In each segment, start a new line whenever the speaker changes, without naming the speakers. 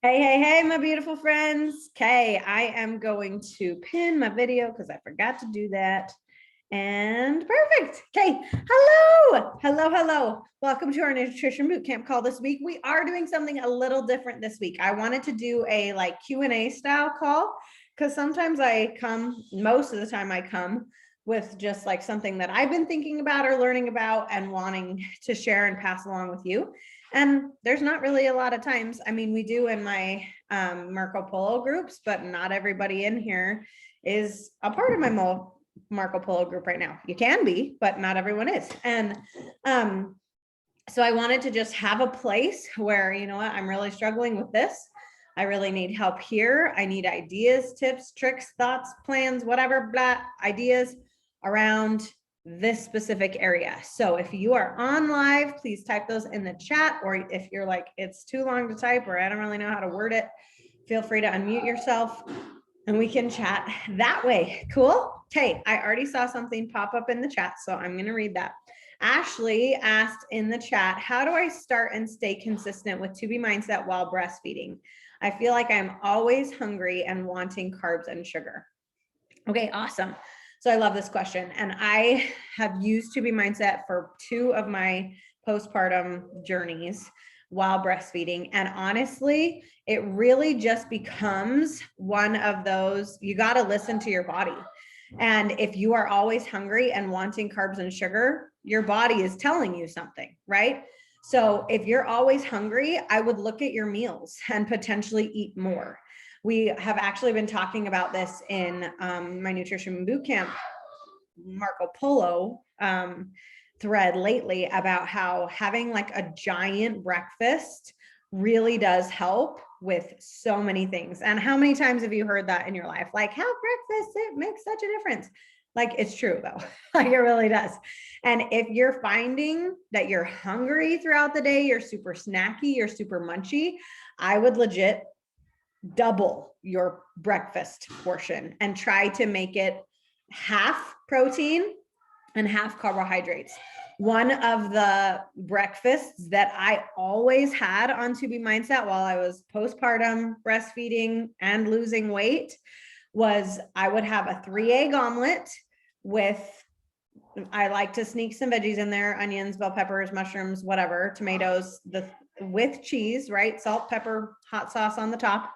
Hey, hey, hey, my beautiful friends. Okay, I am going to pin my video because I forgot to do that. And perfect. Okay, hello. Welcome to our nutrition bootcamp call this week. We are doing something a little different this week. I wanted to do a Q&A style call because sometimes most of the time I come with just like something that I've been thinking about or learning about and wanting to share and pass along with you. And there's not really a lot of times. I mean, we do in my Marco Polo groups, but not everybody in here is a part of my Marco Polo group right now. You can be, but not everyone is. And so I wanted to just have a place where, you know what, I'm really struggling with this. I really need help here. I need ideas, tips, tricks, thoughts, plans, whatever, ideas around this specific area. So if you are on live, please type those in the chat, or if you're like, it's too long to type, or I don't really know how to word it, feel free to unmute yourself and we can chat that way. Cool. Okay, I already saw something pop up in the chat, so I'm going to read that. Ashley asked in the chat, how do I start and stay consistent with 2B mindset while breastfeeding? I feel like I'm always hungry and wanting carbs and sugar. Okay, awesome. So I love this question. And I have used 2B mindset for 2 of my postpartum journeys while breastfeeding. And honestly, it really just becomes one of those, you got to listen to your body. And if you are always hungry and wanting carbs and sugar, your body is telling you something, right? So if you're always hungry, I would look at your meals and potentially eat more. We have actually been talking about this in my nutrition bootcamp Marco Polo thread lately about how having like a giant breakfast really does help with so many things. And how many times have you heard that in your life? Like, have breakfast, it makes such a difference. Like, it's true though, like it really does. And if you're finding that you're hungry throughout the day, you're super snacky, you're super munchy, I would legit double your breakfast portion and try to make it half protein and half carbohydrates. One of the breakfasts that I always had on 2B mindset while I was postpartum breastfeeding and losing weight was I would have a 3-egg omelet with, I like to sneak some veggies in there, onions, bell peppers, mushrooms, whatever, tomatoes, with cheese, right? Salt, pepper, hot sauce on the top.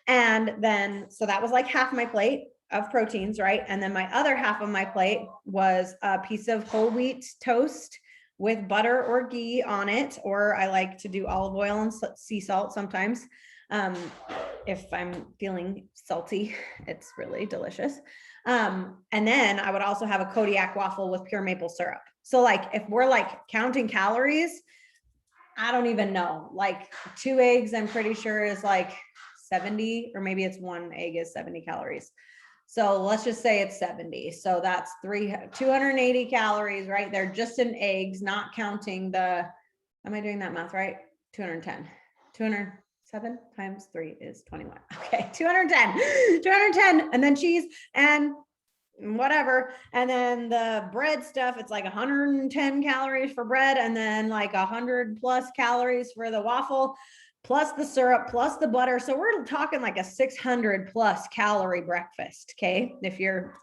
And then, so that was like half my plate of proteins, right? And then my other half of my plate was a piece of whole wheat toast with butter or ghee on it, or I like to do olive oil and sea salt sometimes. If I'm feeling salty, it's really delicious. And then I would also have a Kodiak waffle with pure maple syrup. So like, if we're like counting calories, I don't even know, like 2 eggs, I'm pretty sure is like 70, or maybe it's 1 egg is 70 calories. So let's just say it's 70. So that's 280 calories right there, just in eggs, not counting am I doing that math right? 210, 207 times 3 is 21. Okay, 210, and then cheese and whatever. And then the bread stuff, it's like 110 calories for bread, and then like 100 plus calories for the waffle, plus the syrup, plus the butter. So we're talking like a 600 plus calorie breakfast. Okay. If your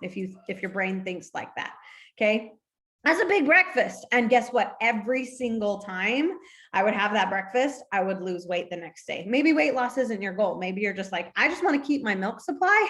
brain thinks like that. Okay. That's a big breakfast. And guess what? Every single time I would have that breakfast, I would lose weight the next day. Maybe weight loss isn't your goal. Maybe you're just like, I just want to keep my milk supply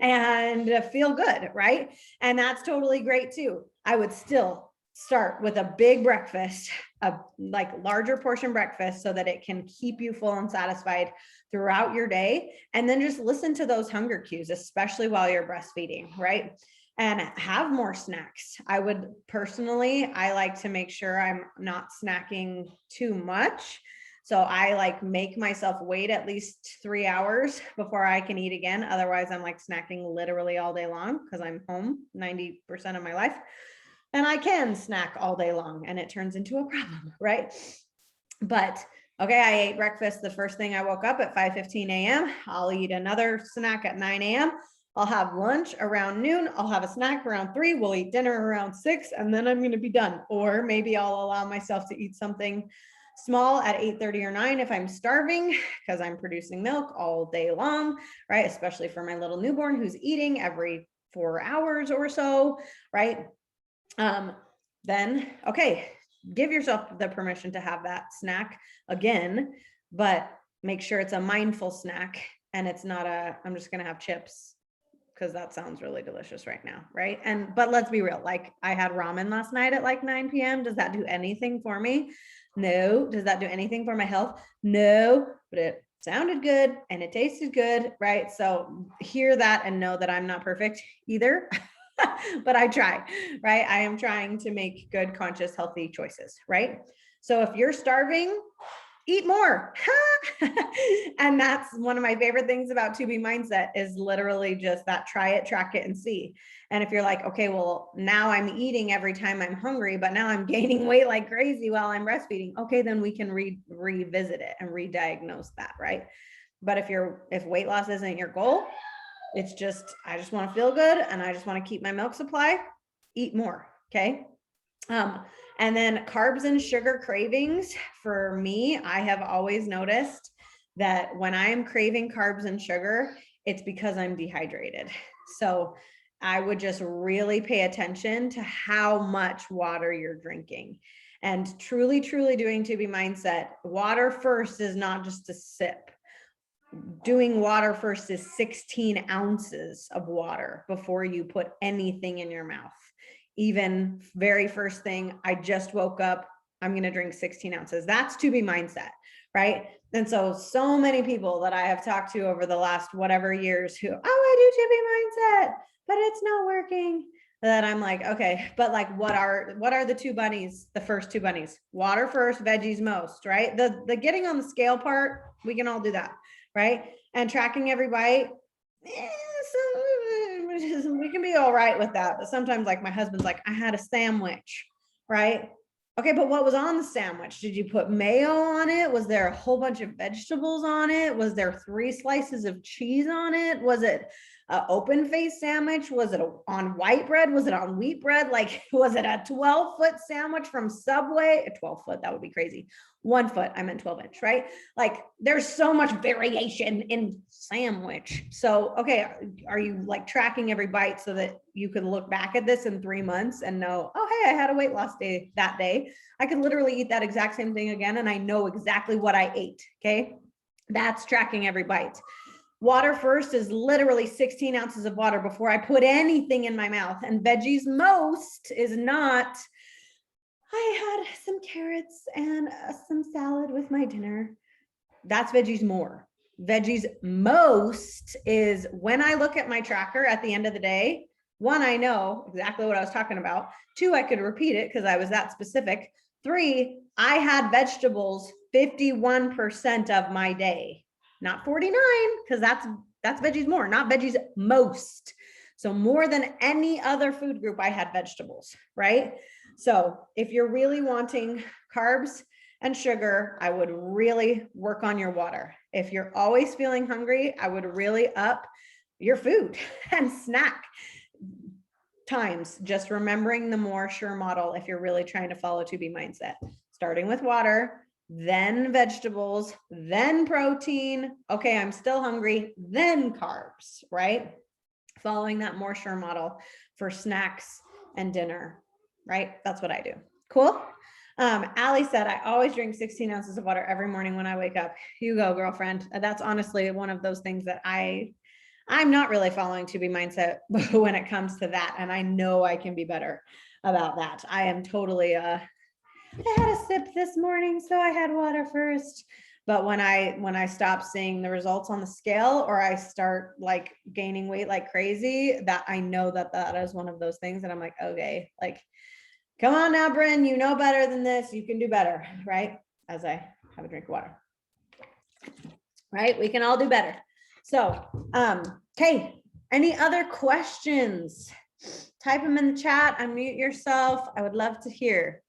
and feel good, right? And that's totally great too. I would still start with a big breakfast, a like larger portion breakfast, so that it can keep you full and satisfied throughout your day. And then just listen to those hunger cues, especially while you're breastfeeding, right? And have more snacks. I like to make sure I'm not snacking too much. So I like make myself wait at least 3 hours before I can eat again. Otherwise, I'm like snacking literally all day long because I'm home 90% of my life. And I can snack all day long and it turns into a problem, right? But okay, I ate breakfast the first thing I woke up at 5:15 a.m. I'll eat another snack at 9 a.m. I'll have lunch around noon. I'll have a snack around 3. We'll eat dinner around 6, and then I'm going to be done. Or maybe I'll allow myself to eat something small at 8:30 or 9 if I'm starving, because I'm producing milk all day long, right? Especially for my little newborn who's eating every 4 hours or so, right? Then, okay, give yourself the permission to have that snack again, but make sure it's a mindful snack and it's not a, I'm just going to have chips because that sounds really delicious right now, right? But let's be real, like I had ramen last night at like 9 p.m. Does that do anything for me? No. Does that do anything for my health? No, but it sounded good and it tasted good, right? So hear that and know that I'm not perfect either. But I try, right? I am trying to make good, conscious, healthy choices, right? So if you're starving, eat more. And that's one of my favorite things about 2B mindset is literally just that, try it, track it, and see. And if you're like, okay, well, now I'm eating every time I'm hungry, but now I'm gaining weight like crazy while I'm breastfeeding. Okay, then we can revisit it and re-diagnose that, right? But if weight loss isn't your goal, it's just, I just want to feel good and I just want to keep my milk supply, eat more. Okay. And then carbs and sugar cravings for me, I have always noticed that when I'm craving carbs and sugar, it's because I'm dehydrated. So I would just really pay attention to how much water you're drinking. And truly, truly doing 2B mindset, water first is not just a sip. Doing water first is 16 ounces of water before you put anything in your mouth. Even very first thing, I just woke up, I'm going to drink 16 ounces. That's 2B mindset, right? And so many people that I have talked to over the last whatever years who, oh, I do 2B mindset, but it's not working. That I'm like, okay, but like, what are the two bunnies? The first two bunnies, water first, veggies most, right? The getting on the scale part, we can all do that, right? And tracking every bite, so we can be all right with that. But sometimes, like my husband's like, I had a sandwich, right? Okay, but what was on the sandwich? Did you put mayo on it? Was there a whole bunch of vegetables on it? Was there 3 slices of cheese on it? Was it an open face sandwich? Was it on white bread? Was it on wheat bread? Like, was it a 12-foot sandwich from Subway? A 12-foot, that would be crazy. 1 foot, I meant 12-inch, right? Like, there's so much variation in sandwich. So, okay, are you like tracking every bite so that you can look back at this in 3 months and know, oh, hey, I had a weight loss day that day. I could literally eat that exact same thing again and I know exactly what I ate, okay? That's tracking every bite. Water first is literally 16 ounces of water before I put anything in my mouth. And veggies most is not, I had some carrots and some salad with my dinner. That's veggies more. Veggies most is when I look at my tracker at the end of the day, 1, I know exactly what I was talking about. 2, I could repeat it because I was that specific. 3, I had vegetables 51% of my day, not 49, because that's veggies more, not veggies most. So more than any other food group, I had vegetables, right? So if you're really wanting carbs and sugar, I would really work on your water. If you're always feeling hungry, I would really up your food and snack times. Just remembering the more sure model if you're really trying to follow 2B mindset, starting with water, then vegetables, then protein. Okay, I'm still hungry, then carbs, right? Following that more sure model for snacks and dinner, right? That's what I do. Cool. Allie said, I always drink 16 ounces of water every morning when I wake up. You go, girlfriend. That's honestly one of those things that I'm not really following 2B mindset when it comes to that. And I know I can be better about that. I am totally, I had a sip this morning, so I had water first. But when I stop seeing the results on the scale, or I start like gaining weight like crazy, that I know that is one of those things that I'm like, okay, like, come on now, Bryn, you know better than this. You can do better, right? As I have a drink of water, right? We can all do better. So, okay, any other questions? Type them in the chat, unmute yourself. I would love to hear.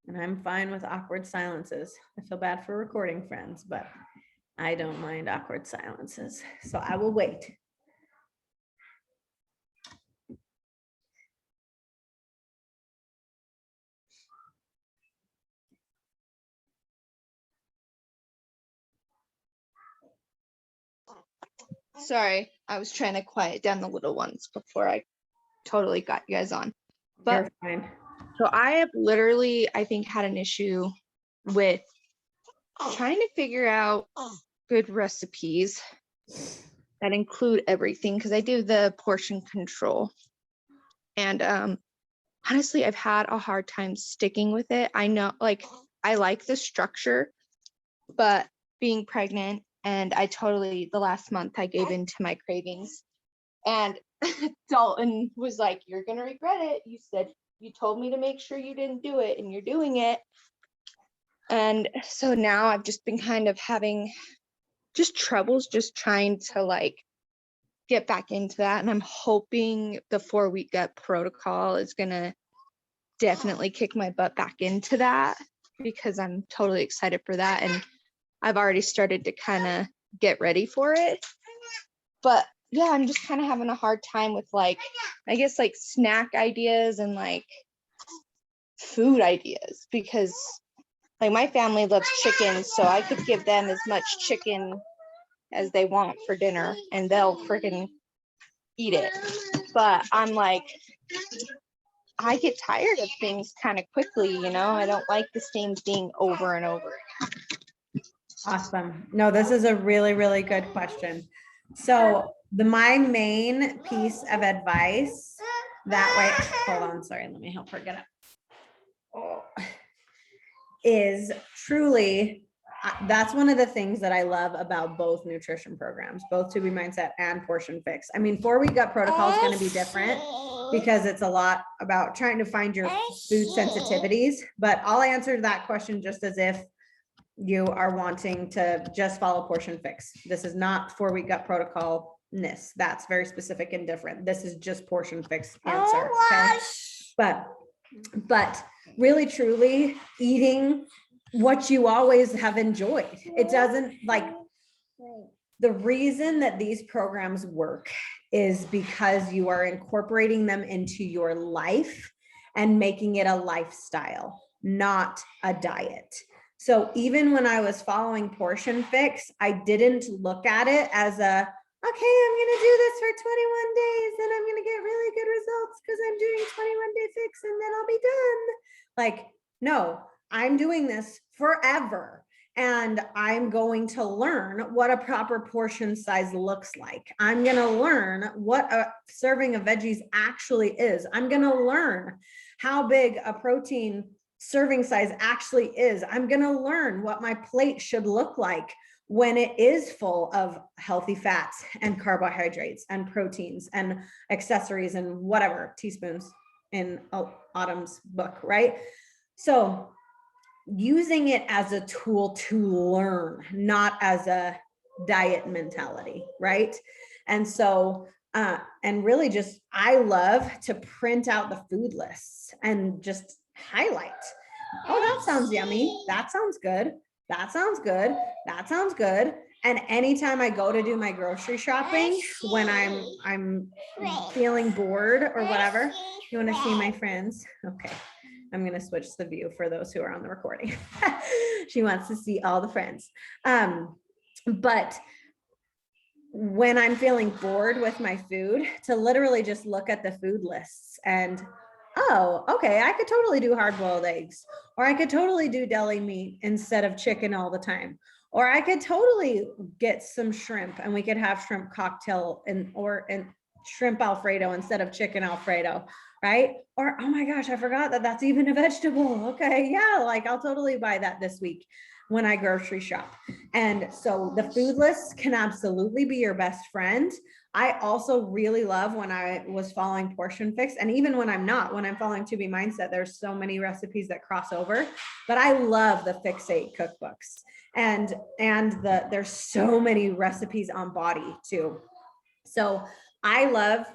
And I'm fine with awkward silences. I feel bad for recording friends, but I don't mind awkward silences. So I will wait.
Sorry, I was trying to quiet down the little ones before I totally got you guys on. But
You're fine.
so I have literally, I think, had an issue with trying to figure out good recipes that include everything, because I do the portion control. And honestly, I've had a hard time sticking with it. I know, like, I like the structure, but being pregnant, and the last month I gave in to my cravings. And Dalton was like, "You're going to regret it. You told me to make sure you didn't do it, and you're doing it." And so now I've just been kind of having just troubles just trying to like get back into that. And I'm hoping the 4-week gut protocol is going to definitely kick my butt back into that, because I'm totally excited for that. And I've already started to kind of get ready for it. But yeah, I'm just kind of having a hard time with like, I guess like snack ideas and like food ideas, because like my family loves chicken, so I could give them as much chicken as they want for dinner and they'll freaking eat it. But I'm like, I get tired of things kind of quickly, you know? I don't like the same thing over and over again.
Awesome. No, this is a really, really good question. So my main piece of advice that way, hold on, sorry, let me help her get up. Oh, is truly, that's one of the things that I love about both nutrition programs, both To Be Mindset and Portion Fix. I mean, 4-week gut protocol is going to be different because it's a lot about trying to find your food sensitivities, but I'll answer that question just as if you are wanting to just follow Portion Fix. This is not 4-week gut protocol. That's very specific and different. This is just Portion Fix answer. Okay? But really truly eating what you always have enjoyed. It doesn't, like, the reason that these programs work is because you are incorporating them into your life and making it a lifestyle, not a diet. So even when I was following Portion Fix, I didn't look at it as a, okay, I'm going to do this for 21 days and I'm going to get really good results because I'm doing 21-day fix and then I'll be done. Like, no, I'm doing this forever. And I'm going to learn what a proper portion size looks like. I'm going to learn what a serving of veggies actually is. I'm going to learn how big a protein serving size actually is. I'm going to learn what my plate should look like when it is full of healthy fats and carbohydrates and proteins and accessories and whatever, teaspoons in Autumn's book, right? So using it as a tool to learn, not as a diet mentality, right? And so, and really just, I love to print out the food lists and just highlight, oh, that sounds yummy. That sounds good. That sounds good. That sounds good. And anytime I go to do my grocery shopping, when I'm feeling bored or whatever, you want to see my friends? Okay. I'm going to switch the view for those who are on the recording. She wants to see all the friends. But when I'm feeling bored with my food, to literally just look at the food lists and, oh, okay, I could totally do hard-boiled eggs, or I could totally do deli meat instead of chicken all the time. Or I could totally get some shrimp and we could have shrimp cocktail and shrimp Alfredo instead of chicken Alfredo, right? Or, oh my gosh, I forgot that that's even a vegetable. Okay, yeah, like I'll totally buy that this week when I grocery shop. And so the food lists can absolutely be your best friend. I also really love when I was following Portion Fix, and even when I'm not, when I'm following To Be Mindset, there's so many recipes that cross over, but I love the Fixate cookbooks. And there's so many recipes on body too. So I love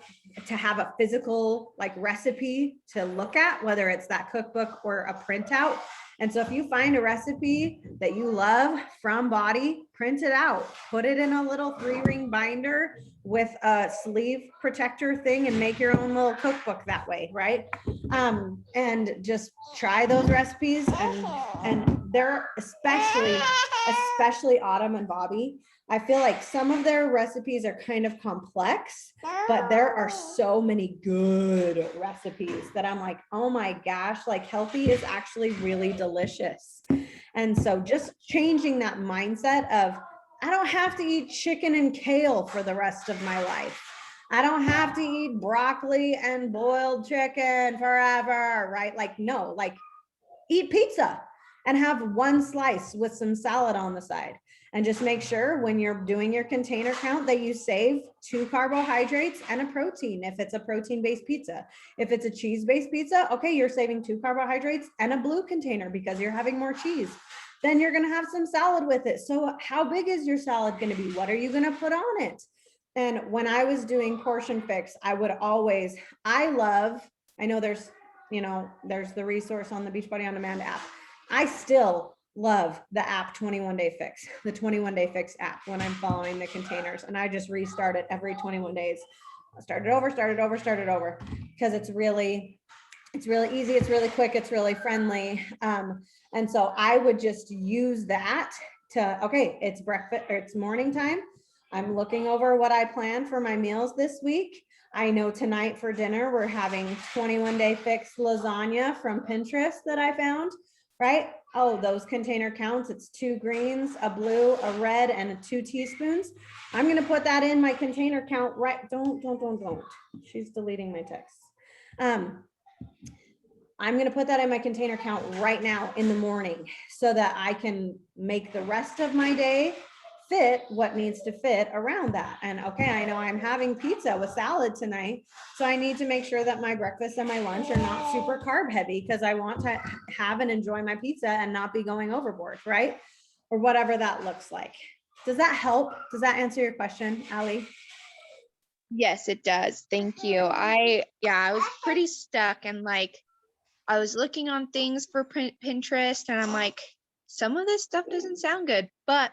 to have a physical like recipe to look at, whether it's that cookbook or a printout. And so if you find a recipe that you love from Body, print it out, put it in a little 3-ring binder with a sleeve protector thing and make your own little cookbook that way, right? And just try those recipes and they're especially Autumn and Bobby. I feel like some of their recipes are kind of complex, but there are so many good recipes that I'm like, oh my gosh, like healthy is actually really delicious. And so just changing that mindset of, I don't have to eat chicken and kale for the rest of my life. I don't have to eat broccoli and boiled chicken forever, right? Like, no, like eat pizza and have one slice with some salad on the side. And just make sure when you're doing your container count that you save 2 carbohydrates and a protein if it's a protein-based pizza. If it's a cheese-based pizza, okay, you're saving 2 carbohydrates and a blue container because you're having more cheese. Then you're gonna have some salad with it. So how big is your salad gonna be? What are you gonna put on it? And when I was doing Portion Fix, I would always, I know there's the resource on the Beachbody On Demand app. I still love the app 21 Day Fix, the 21 Day Fix app when I'm following the containers, and I just restart it every 21 days. Start it over, because it's really easy. It's really quick. It's really friendly. And so I would just use that to, okay, it's breakfast or it's morning time. I'm looking over what I planned for my meals this week. I know tonight for dinner, we're having 21 Day Fix lasagna from Pinterest that I found, right? Oh, those container counts, it's 2 greens, a blue, a red, and 2 teaspoons. I'm gonna put that in my container count, right? Don't. She's deleting my texts. I'm gonna put that in my container count right now in the morning so that I can make the rest of my day fit what needs to fit around that. And okay, I know I'm having pizza with salad tonight, so I need to make sure that my breakfast and my lunch are not super carb heavy because I want to have and enjoy my pizza and not be going overboard, right? Or whatever that looks like. Does that help? Does that answer your question, Allie?
Yes, it does. Thank you. I was pretty stuck, and like I was looking on things for Pinterest, and I'm like, some of this stuff doesn't sound good, but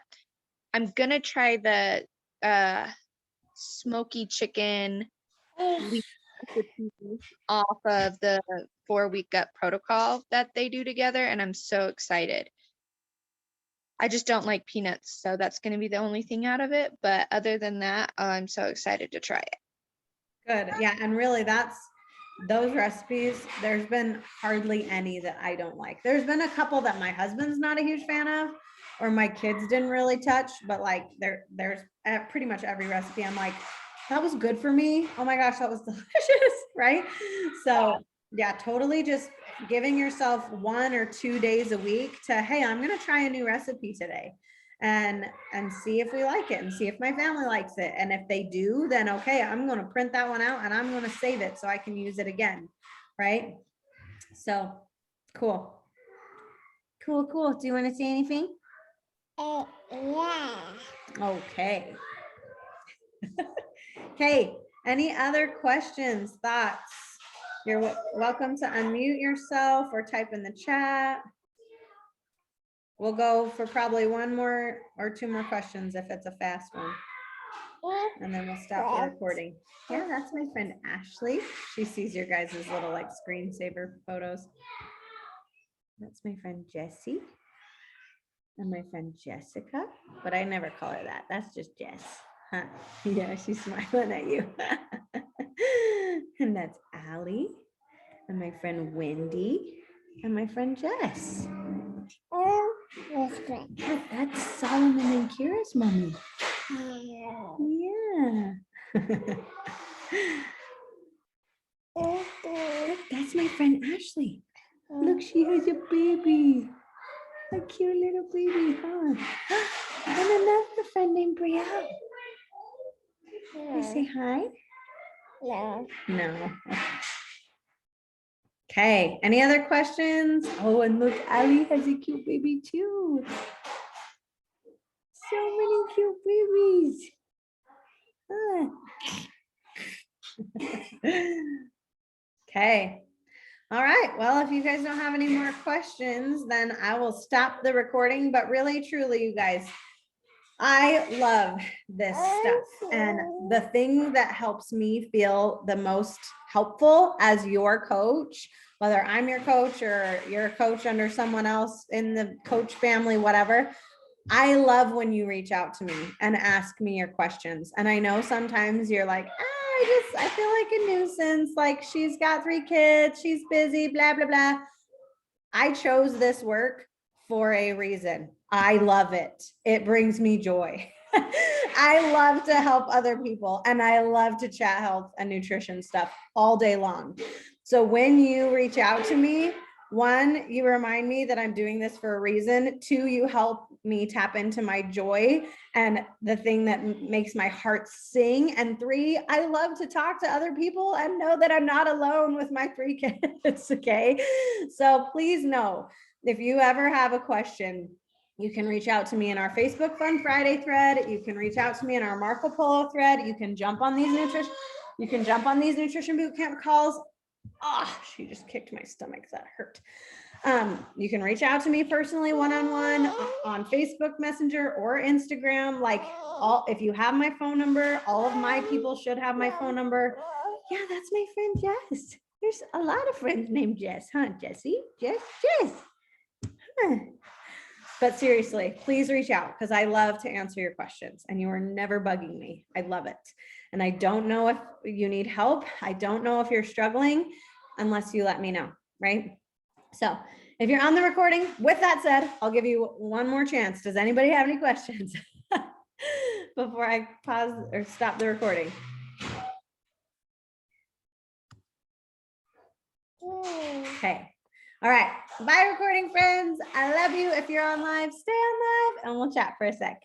I'm gonna try the smoky chicken recipe off of the 4-week gut protocol that they do together, and I'm so excited. I just don't like peanuts, so that's going to be the only thing out of it. But other than that, I'm so excited to try it.
Good. Yeah. And really those recipes, there's been hardly any that I don't like. There's been a couple that my husband's not a huge fan of, or my kids didn't really touch, but like there's pretty much every recipe I'm like, that was good for me. Oh my gosh, that was delicious. Right. So yeah, totally just giving yourself 1 or 2 days a week to, hey, I'm going to try a new recipe today and see if we like it and see if my family likes it. And if they do, then okay, I'm going to print that one out and I'm going to save it so I can use it again. Right. So cool. Do you want to say anything? Yeah. Okay. Okay. Any other questions, thoughts? You're welcome to unmute yourself or type in the chat. We'll go for probably 1 more or 2 more questions if it's a fast one. And then we'll stop the recording. Yeah, that's my friend Ashley. She sees your guys' little like screensaver photos. That's my friend Jessie. And my friend Jessica. But I never call her that. That's just Jess. Huh? Yeah, she's smiling at you. And that's Allie. And my friend Wendy. And my friend Jess. Oh, that's Solomon and Kira's mommy. Yeah. That's my friend Ashley. Look, she has a baby. A cute little baby, huh? And another friend named Brielle. You say hi? No. Okay, any other questions? Oh, and look, Allie has a cute baby too. So many cute babies. Okay. All right. Well, if you guys don't have any more questions, then I will stop the recording. But really, truly, you guys, I love this stuff. And the thing that helps me feel the most helpful as your coach whether I'm your coach or you're a coach under someone else in the coach family, whatever. I love when you reach out to me and ask me your questions. And I know sometimes you're like, I feel like a nuisance. Like she's got 3 kids, she's busy, blah, blah, blah. I chose this work for a reason. I love it. It brings me joy. I love to help other people and I love to chat health and nutrition stuff all day long. So when you reach out to me, 1, you remind me that I'm doing this for a reason. 2, you help me tap into my joy and the thing that makes my heart sing. And 3, I love to talk to other people and know that I'm not alone with my 3 kids. Okay. So please know, if you ever have a question, you can reach out to me in our Facebook Fun Friday thread. You can reach out to me in our Marco Polo thread. You can jump on these nutrition bootcamp calls. Oh, she just kicked my stomach. That hurt. You can reach out to me personally one-on-one on Facebook Messenger or Instagram. Like if you have my phone number, all of my people should have my phone number. Yeah, that's my friend Jess. There's a lot of friends named Jess, huh, Jessie? Jess. Huh. But seriously, please reach out because I love to answer your questions and you are never bugging me. I love it. And I don't know if you need help. I don't know if you're struggling unless you let me know, right? So if you're on the recording, with that said, I'll give you one more chance. Does anybody have any questions before I pause or stop the recording? Okay. All right. Bye, recording friends. I love you. If you're on live, stay on live and we'll chat for a sec.